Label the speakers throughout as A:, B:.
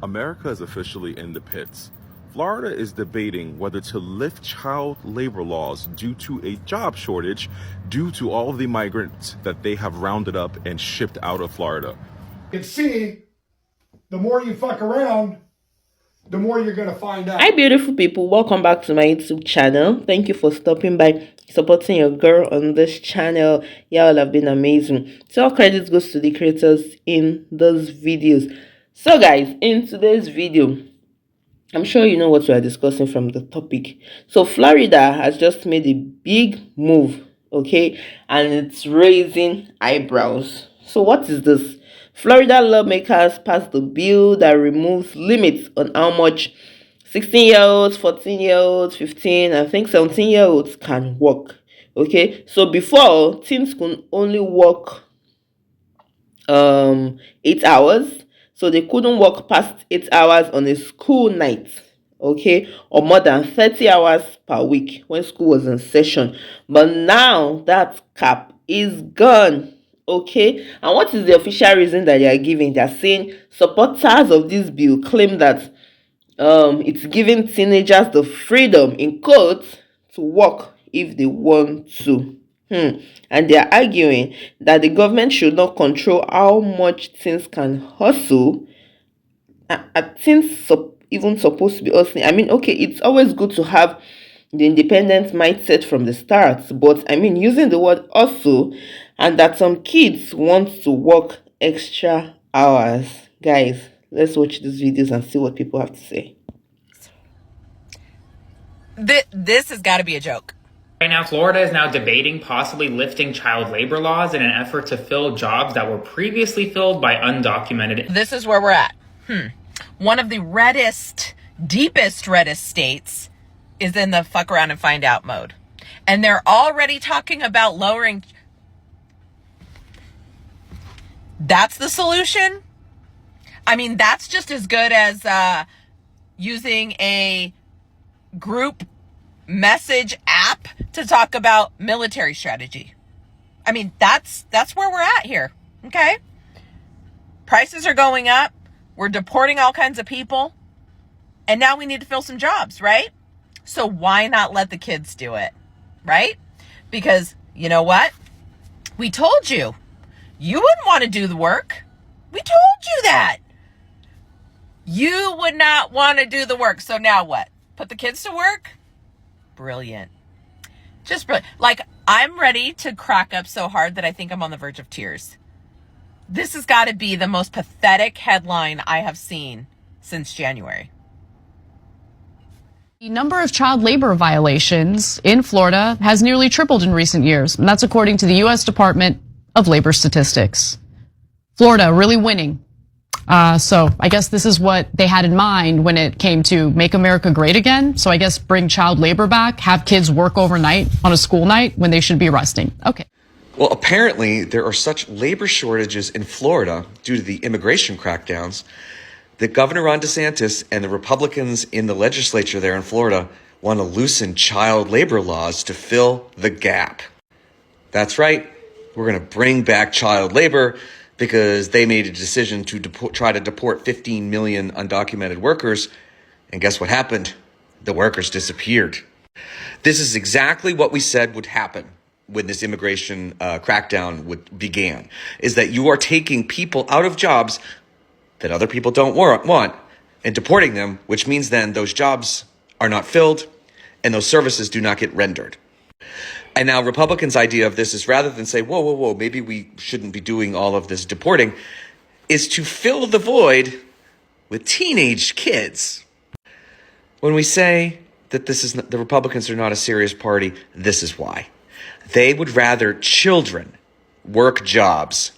A: America is officially in the pits. Florida is debating whether to lift child labor laws due to a job shortage due to all of the migrants that they have rounded up and shipped out of Florida.
B: You can see, the more you fuck around, the more you're going to find out.
C: Hi, beautiful people. Welcome back to my YouTube channel. Thank you for stopping by, supporting your girl on this channel. Y'all have been amazing. So all credit goes to the creators in those videos. So guys, in today's video, I'm sure you know what we are discussing from the topic. So Florida has just made a big move, okay? And it's raising eyebrows. So what is this? Florida lawmakers passed the bill that removes limits on how much 16-year-olds, 14-year-olds, 15, I think 17-year-olds can work. Okay? So before, teens could only work 8 hours, so they couldn't work past 8 hours on a school night, okay, or more than 30 hours per week when school was in session. But now that cap is gone, okay. And what is the official reason that they are giving? They are saying supporters of this bill claim that it's giving teenagers the freedom, in quotes, to work if they want to. And they are arguing that the government should not control how much teens can hustle. Are teens even supposed to be hustling? I mean, okay, it's always good to have the independent mindset from the start, but I mean, using the word hustle, and that some kids want to work extra hours. Guys, let's watch these videos and see what people have to say.
D: This has got to be a joke.
E: Right now, Florida is now debating possibly lifting child labor laws in an effort to fill jobs that were previously filled by undocumented.
D: This is where we're at. One of the deepest reddest states is in the fuck around and find out mode. And they're already talking about lowering. That's the solution? I mean, that's just as good as using a group message app to talk about military strategy. I mean, that's where we're at here. Okay? Prices are going up. We're deporting all kinds of people. And now we need to fill some jobs, right? So why not let the kids do it? Right? Because you know what? We told you. You wouldn't want to do the work. We told you that. You would not want to do the work. So now what? Put the kids to work? Brilliant. Just brilliant. Like, I'm ready to crack up so hard that I think I'm on the verge of tears. This has got to be the most pathetic headline I have seen since January.
F: The number of child labor violations in Florida has nearly tripled in recent years, and that's according to the U.S. Department of Labor Statistics. Florida really winning. So I guess this is what they had in mind when it came to make America great again. So I guess bring child labor back, have kids work overnight on a school night when they should be resting. Okay.
G: Well, apparently there are such labor shortages in Florida due to the immigration crackdowns that Governor Ron DeSantis and the Republicans in the legislature there in Florida want to loosen child labor laws to fill the gap. That's right. We're going to bring back child labor because they made a decision to try to deport 15 million undocumented workers. And guess what happened? The workers disappeared. This is exactly what we said would happen when this immigration crackdown began, is that you are taking people out of jobs that other people don't want and deporting them, which means then those jobs are not filled and those services do not get rendered. And now Republicans' idea of this is, rather than say, whoa, maybe we shouldn't be doing all of this deporting, is to fill the void with teenage kids. When we say that the Republicans are not a serious party, this is why. They would rather children work jobs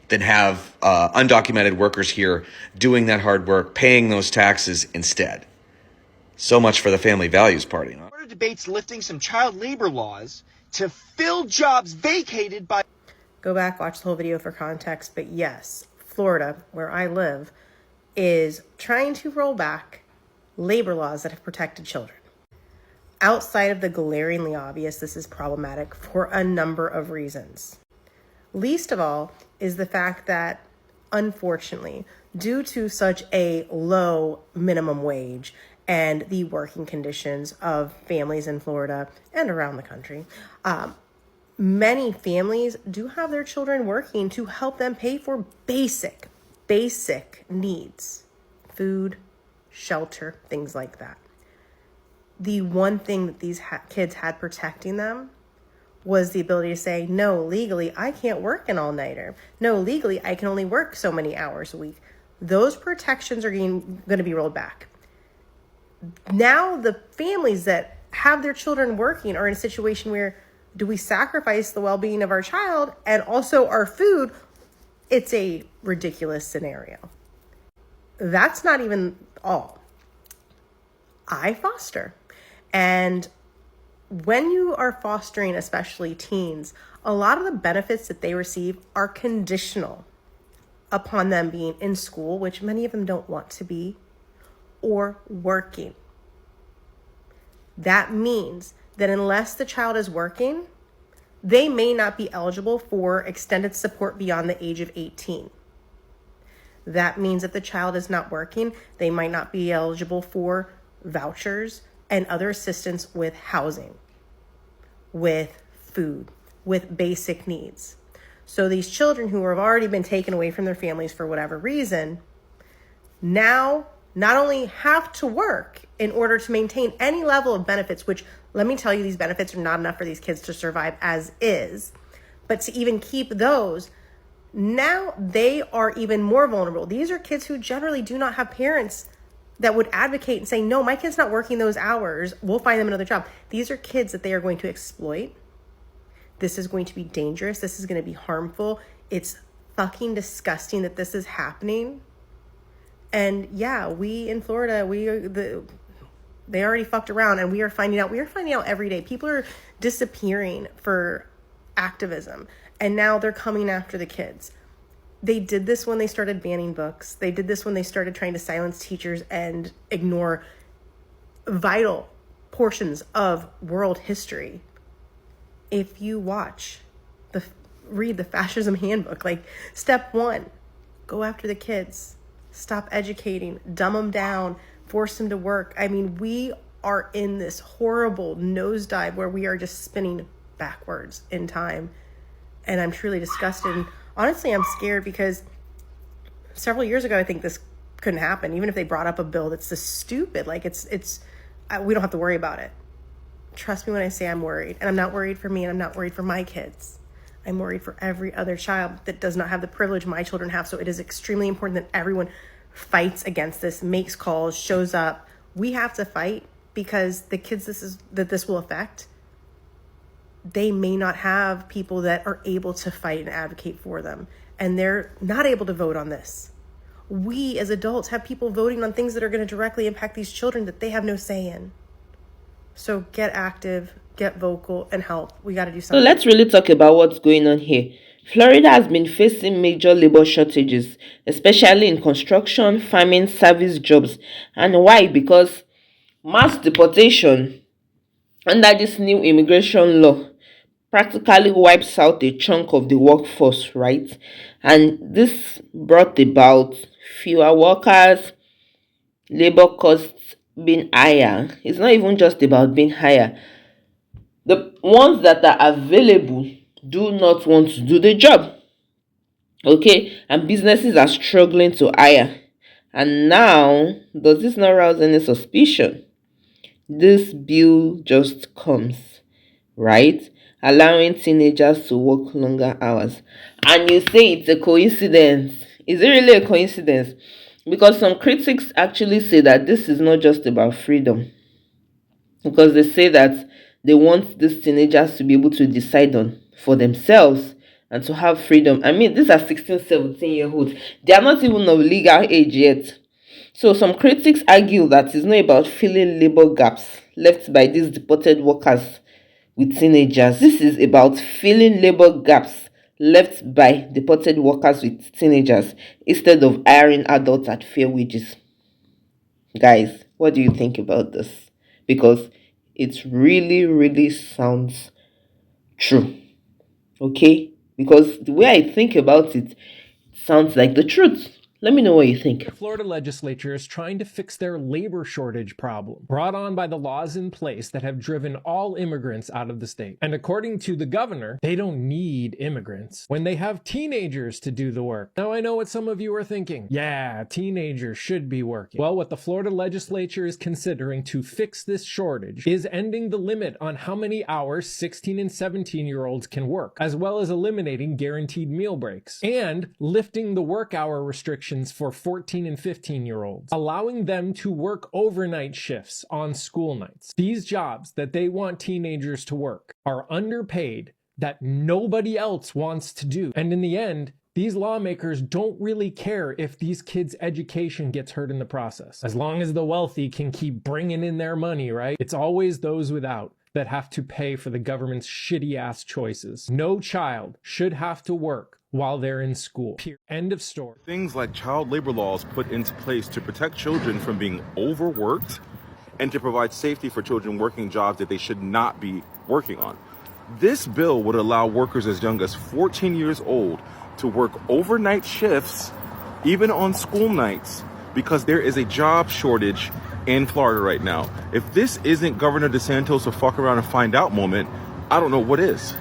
G: than have undocumented workers here doing that hard work, paying those taxes instead. So much for the Family Values Party. Huh?
H: Florida debates lifting some child labor laws to fill jobs vacated by...
I: Go back, watch the whole video for context. But yes, Florida, where I live, is trying to roll back labor laws that have protected children. Outside of the glaringly obvious, this is problematic for a number of reasons. Least of all is the fact that unfortunately, due to such a low minimum wage and the working conditions of families in Florida and around the country, many families do have their children working to help them pay for basic needs: food, shelter, things like that. The one thing that these kids had protecting them was the ability to say, no, legally, I can't work an all-nighter. No, legally, I can only work so many hours a week. Those protections are going to be rolled back. Now the families that have their children working are in a situation where, do we sacrifice the well-being of our child and also our food? It's a ridiculous scenario. That's not even all. I foster. And when you are fostering, especially teens, a lot of the benefits that they receive are conditional upon them being in school, which many of them don't want to be, or working. That means that unless the child is working, they may not be eligible for extended support beyond the age of 18. That means if the child is not working, they might not be eligible for vouchers and other assistance with housing, with food, with basic needs. So these children who have already been taken away from their families for whatever reason, now not only have to work in order to maintain any level of benefits, which, let me tell you, these benefits are not enough for these kids to survive as is, but to even keep those, now they are even more vulnerable. These are kids who generally do not have parents that would advocate and say, no, my kid's not working those hours, we'll find them another job. These are kids that they are going to exploit. This is going to be dangerous. This is going to be harmful. It's fucking disgusting that this is happening. And yeah, we in Florida, they already fucked around, and we are finding out every day. People are disappearing for activism, and now they're coming after the kids. They did this when they started banning books. They did this when they started trying to silence teachers and ignore vital portions of world history. If you read the fascism handbook, like, step 1, go after the kids. Stop educating, dumb them down, force them to work. I mean, we are in this horrible nosedive where we are just spinning backwards in time. And I'm truly disgusted. And honestly, I'm scared because several years ago, I think this couldn't happen. Even if they brought up a bill that's just stupid, like we don't have to worry about it. Trust me when I say I'm worried. And I'm not worried for me, and I'm not worried for my kids. I'm worried for every other child that does not have the privilege my children have. So it is extremely important that everyone fights against this, makes calls, shows up. We have to fight because the kids this will affect, they may not have people that are able to fight and advocate for them. And they're not able to vote on this. We as adults have people voting on things that are going to directly impact these children that they have no say in. So get active, get vocal, and help. We got to do
C: So
I: something.
C: let's really talk about what's going on here. Florida has been facing major labor shortages, especially in construction, farming, service jobs. And why? Because mass deportation under this new immigration law practically wipes out a chunk of the workforce, right? And this brought about fewer workers, labor costs being higher. It's not even just about being higher. The ones that are available do not want to do the job. Okay, and businesses are struggling to hire. And now, does this not rouse any suspicion? This bill just comes, right? Allowing teenagers to work longer hours. And you say it's a coincidence. Is it really a coincidence? Because some critics actually say that this is not just about freedom. Because they say that they want these teenagers to be able to decide on for themselves and to have freedom. I mean, these are 16, 17-year-olds. They are not even of legal age yet. So some critics argue that it's not about filling labor gaps left by these deported workers with teenagers. This is about filling labor gaps left by deported workers with teenagers instead of hiring adults at fair wages. Guys, what do you think about this? Because it really, really sounds true. Okay? Because the way I think about it, Sounds like the truth. Let me know what you think.
J: The Florida legislature is trying to fix their labor shortage problem, brought on by the laws in place that have driven all immigrants out of the state. And according to the governor, they don't need immigrants when they have teenagers to do the work. Now, I know what some of you are thinking. Yeah, teenagers should be working. Well, what the Florida legislature is considering to fix this shortage is ending the limit on how many hours 16 and 17-year-olds can work, as well as eliminating guaranteed meal breaks, and lifting the work hour restrictions for 14 and 15-year-olds, allowing them to work overnight shifts on school nights. These jobs that they want teenagers to work are underpaid that nobody else wants to do. And in the end, these lawmakers don't really care if these kids' education gets hurt in the process. As long as the wealthy can keep bringing in their money, right? It's always those without that have to pay for the government's shitty-ass choices. No child should have to work while they're in school. End of story.
A: Things like child labor laws put into place to protect children from being overworked and to provide safety for children working jobs that they should not be working on. This bill would allow workers as young as 14 years old to work overnight shifts, even on school nights, because there is a job shortage in Florida right now. If this isn't Governor DeSantis a fuck around and find out moment, I don't know what is.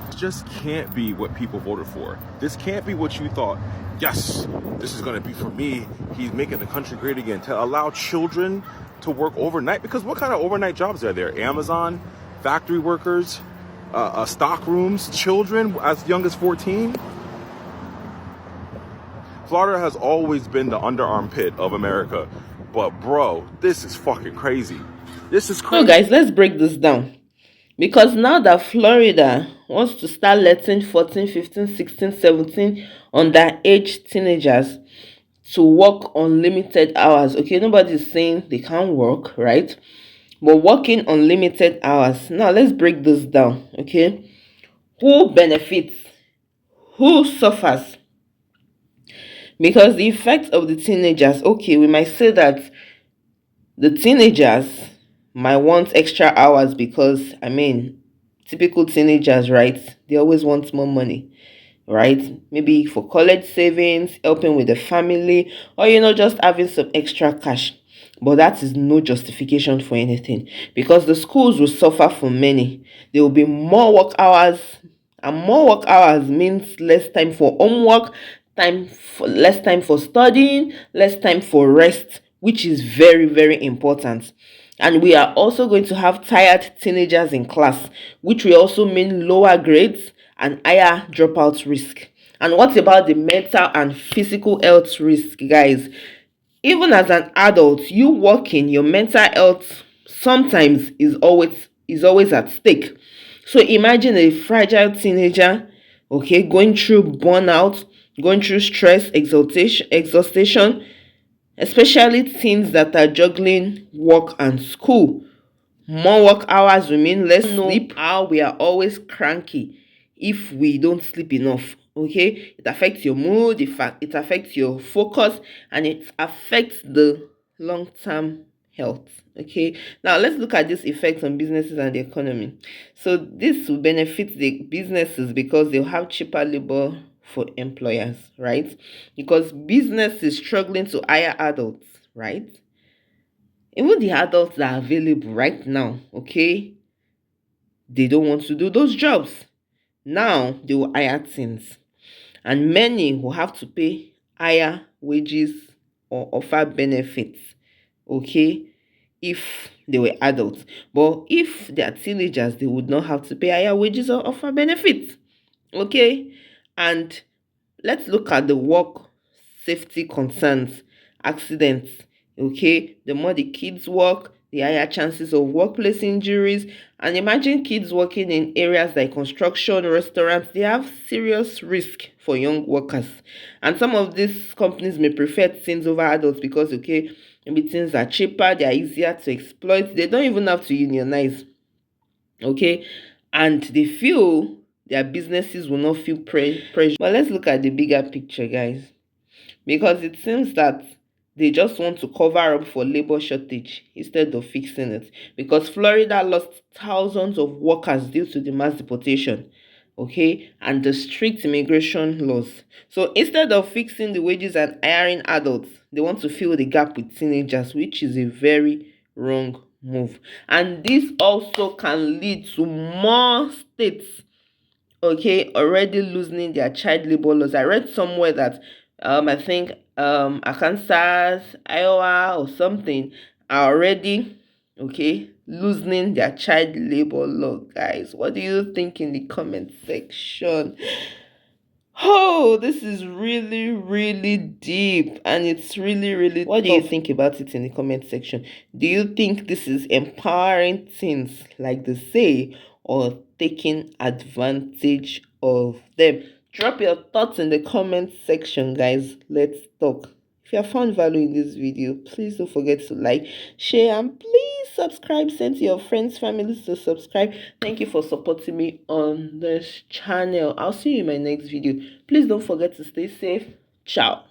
A: This just can't be what people voted for. This can't be what you thought. Yes, this is going to be for me. He's making the country great again. To allow children to work overnight, because what kind of overnight jobs are there? Amazon, factory workers, stock rooms, children as young as 14? Florida has always been the underarm pit of America. But bro, this is fucking crazy. This is crazy.
C: So guys, let's break this down. Because now that Florida wants to start letting 14, 15, 16, 17 underage teenagers to work unlimited hours. Okay, nobody's saying they can't work, right? But working unlimited hours. Now let's break this down, okay? Who benefits? Who suffers? Because the effect of the teenagers, okay, we might say that the teenagers might want extra hours because, I mean, typical teenagers, right? They always want more money, right? Maybe for college savings, helping with the family, or, just having some extra cash. But that is no justification for anything, because the schools will suffer for many. There will be more work hours, and more work hours means less time for homework, less time for studying, less time for rest, which is very, very important. And we are also going to have tired teenagers in class, which will also mean lower grades and higher dropout risk. And what about the mental and physical health risk, guys? Even as an adult, you working, your mental health sometimes is always at stake. So imagine a fragile teenager, okay, going through burnout, going through stress, exhaustion, especially teens that are juggling work and school. More work hours will mean less sleep. How we are always cranky if we don't sleep enough. Okay, it affects your mood, it affects your focus, and it affects the long-term health. Okay, now let's look at this effect on businesses and the economy. So this will benefit the businesses because they'll have cheaper labor for employers, right? Because business is struggling to hire adults, right? Even the adults that are available right now, okay, they don't want to do those jobs. Now they will hire teens, and many will have to pay higher wages or offer benefits, okay, if they were adults. But if they are teenagers, they would not have to pay higher wages or offer benefits, okay? And let's look at the work safety concerns, accidents, okay? The more the kids work, the higher chances of workplace injuries. And imagine kids working in areas like construction, restaurants. They have serious risk for young workers. And some of these companies may prefer teens over adults because, okay, maybe teens are cheaper, they are easier to exploit. They don't even have to unionize, okay? And they feel their businesses will not feel pressure. But let's look at the bigger picture, guys. Because it seems that they just want to cover up for labor shortage instead of fixing it. Because Florida lost thousands of workers due to the mass deportation. okay, and the strict immigration laws. So instead of fixing the wages and hiring adults, they want to fill the gap with teenagers, which is a very wrong move. And this also can lead to more states, okay, already loosening their child labor laws. I read somewhere that I think Arkansas, Iowa, or something are already, okay, loosening their child labor law. Guys, what do you think in the comment section? Oh, this is really, really deep, and it's really, really What do you think about it in the comment section? Do you think this is empowering teens, like they say, or taking advantage of them? Drop your thoughts in the comment section, guys. Let's talk. If you have found value in this video, please don't forget to like, share, and please subscribe. Send to your friends, families to subscribe. Thank you for supporting me on this channel. I'll see you in my next video. Please don't forget to stay safe. Ciao.